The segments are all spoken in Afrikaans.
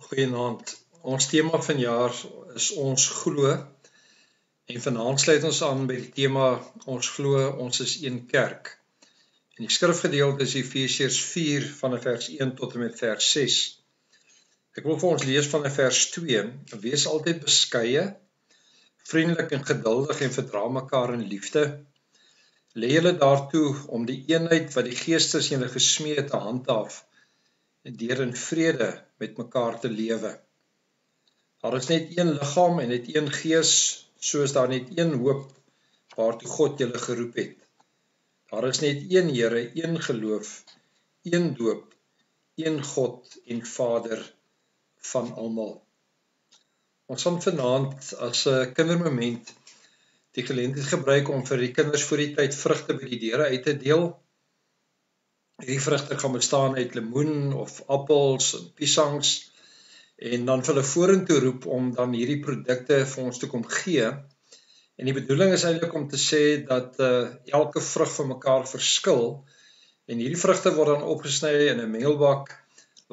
Goeienaand. Ons tema vanjaar is ons glo en vanaand sluit ons aan by die tema ons glo ons is een kerk. En die skrifgedeelte is Efesiërs 4 vanaf vers 1 tot en met vers 6. Ek wil vir ons lees van vers 2. Wees altyd beskeie, vriendelik en geduldig en verdra mekaar in liefde. Lê julle daartoe om die eenheid wat die Gees tussen julle gesmee het te handhaaf en deur in vrede met mekaar te lewe. Daar is net een liggaam en net een gees, soos daar net een hoop waartoe God julle geroep het. Daar is net een Here, een geloof, een doop, een God en Vader van almal. Ons gaan vanaand as 'n kindermoment die geleentheid gebruik om vir die kinders voor die tyd vrugte by die deure uit te deel. Hierdie vrugte gaan bestaan uit lemoen of appels en piesangs en dan vir hulle vorentoe roep om dan hierdie produkte vir ons te kom gee. En die bedoeling is eintlik om te sê dat elke vrug van mekaar verskil en hierdie vrugte word dan opgesny in 'n mengelbak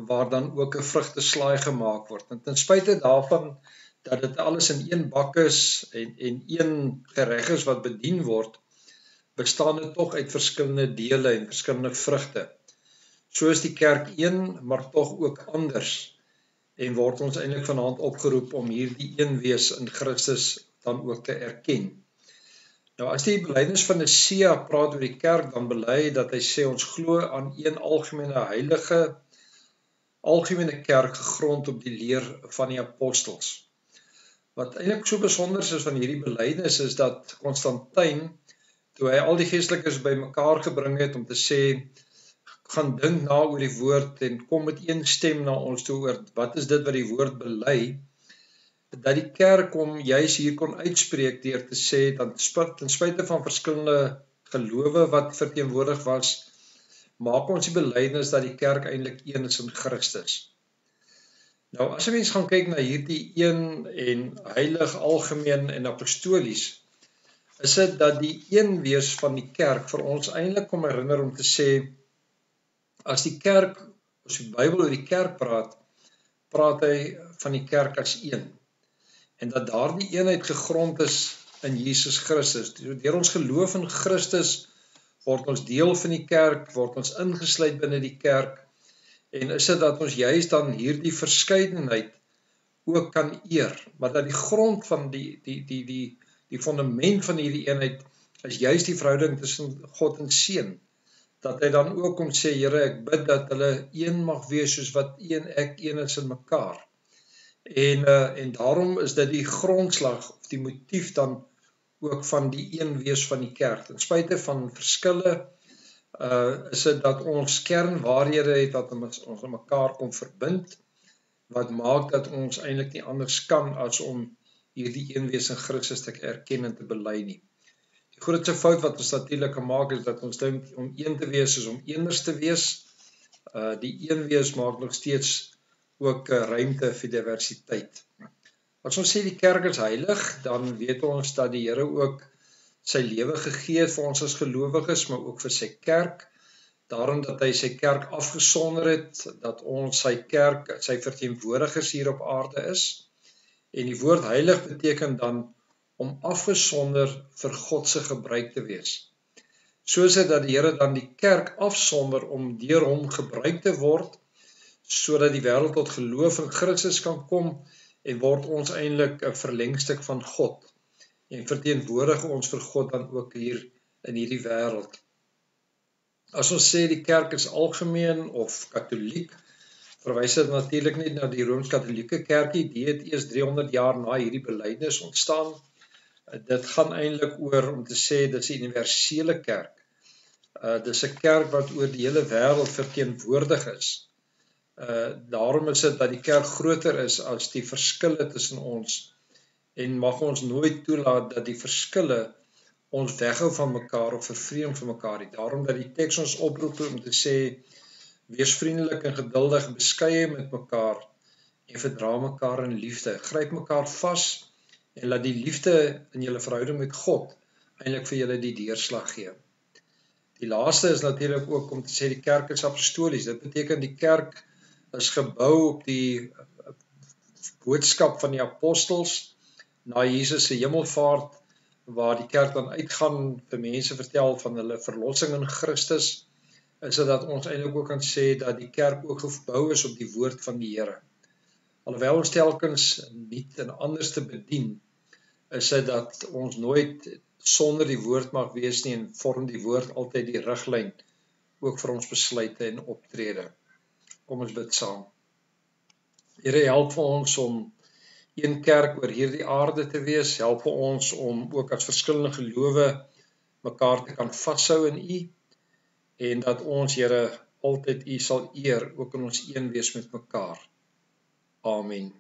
waar dan ook 'n vrugteslaai gemaak word. En ten spyte daarvan dat dit alles in een bak is en een gereg is wat bedien word, bestaan dit tog uit verskillende dele en verskillende vrugte. So is die kerk een, maar tog ook anders. En word ons eintlik vanaand opgeroep om hierdie een wees in Christus dan ook te erken. Nou as die belydenis van Nicea praat oor die kerk, dan bely dat hy sê ons glo aan een algemene heilige, algemene kerk gegrond op die leer van die apostels. Wat eintlik so besonder is van hierdie belydenis is dat Constantyn, toe hy al die geestelikes bymekaar gebring het om te sê, gaan dink na oor die woord en kom met een stem na ons toe oor wat is dit wat die woord bely, dat die kerk hom juis hier kon uitspreek deur te sê, dat ten spyte van verskillende gelowe wat verteenwoordig was, maak ons die belydenis dat die kerk eintlik een is in Christus. Nou as 'n mens gaan kyk na hierdie een en heilig, algemeen en apostolies, is dit dat die een wees van die kerk vir ons eintlik kom herinner om te sê, as die Bybel oor die kerk praat hy van die kerk as een. En dat daardie eenheid gegrond is in Jesus Christus. Deur ons geloof in Christus word ons deel van die kerk, word ons ingesluit binne die kerk, en is dit dat ons juist dan hierdie verskeidenheid ook kan eer, maar dat die grond van die fundament van hierdie eenheid is juist die verhouding tussen God en Seun, dat hy dan ook kom sê, Here, ek bid dat hulle een mag wees soos wat ek een is in mekaar. En daarom is dit die grondslag of die motief dan ook van die een wees van die kerk. In spyte van verskille is dit dat ons kernwaarhede het wat ons mekaar kom verbind, wat maak dat ons eintlik nie anders kan as om hierdie een wees in Christus te erken en te bely nie. Die grootste fout wat ons natuurlik kan maak is dat ons dink om een te wees is om eenders te wees. Die een wees maak nog steeds ook ruimte vir diversiteit. As ons sê die kerk is heilig, dan weet ons dat die Here ook sy lewe gegee het vir ons as gelowiges, maar ook vir sy kerk. Daarom dat hy sy kerk afgesonder het, dat ons sy kerk, sy verteenwoordigers hier op aarde is. En die woord heilig beteken dan om afgesonder vir God se gebruik te wees. Soos dit dat die Here dan die kerk afsonder om deur hom gebruik te word, sodat die wêreld tot geloof in Christus kan kom en word ons eintlik 'n verlengstuk van God en verteenwoordig ons vir God dan ook hier in hierdie wêreld. As ons sê die kerk is algemeen of katoliek, verwys dit natuurlik nie na die Rooms-Katolieke kerkie, die het eers 300 jaar na hierdie belydenis ontstaan. Dit gaan eintlik oor om te sê, dit is 'n universele kerk. Dit is 'n kerk wat oor die hele wêreld verteenwoordig is. Daarom is dit dat die kerk groter is as die verskille tussen ons en mag ons nooit toelaat dat die verskille ons weghou van mekaar of vervreem van mekaar nie. Daarom dat die teks ons oproep om te sê, wees vriendelik en geduldig, beskeie met mekaar en verdra mekaar in liefde. Gryp mekaar vas en laat die liefde in julle verhouding met God eintlik vir julle die deurslag gee. Die laaste is natuurlik ook om te sê die kerk is apostolies. Dit beteken die kerk is gebou op die boodskap van die apostels na Jesus se hemelvaart, waar die kerk dan uitgaan vir mense vertel van hulle verlossing in Christus, is dit dat ons eintlik ook kan sê dat die kerk ook gebou is op die woord van die Here. Alhoewel ons telkens nuut en anders te bedien, is dit dat ons nooit sonder die woord mag wees nie, en vorm die woord altyd die riglyn ook vir ons besluite en optrede. Kom ons bid saam. Here, help vir ons om een kerk oor hierdie aarde te wees, help vir ons om ook as verskillende gelowe mekaar te kan vashou in U, en dat ons, Here, altyd U sal eer, ook in ons een wees met mekaar. Amen.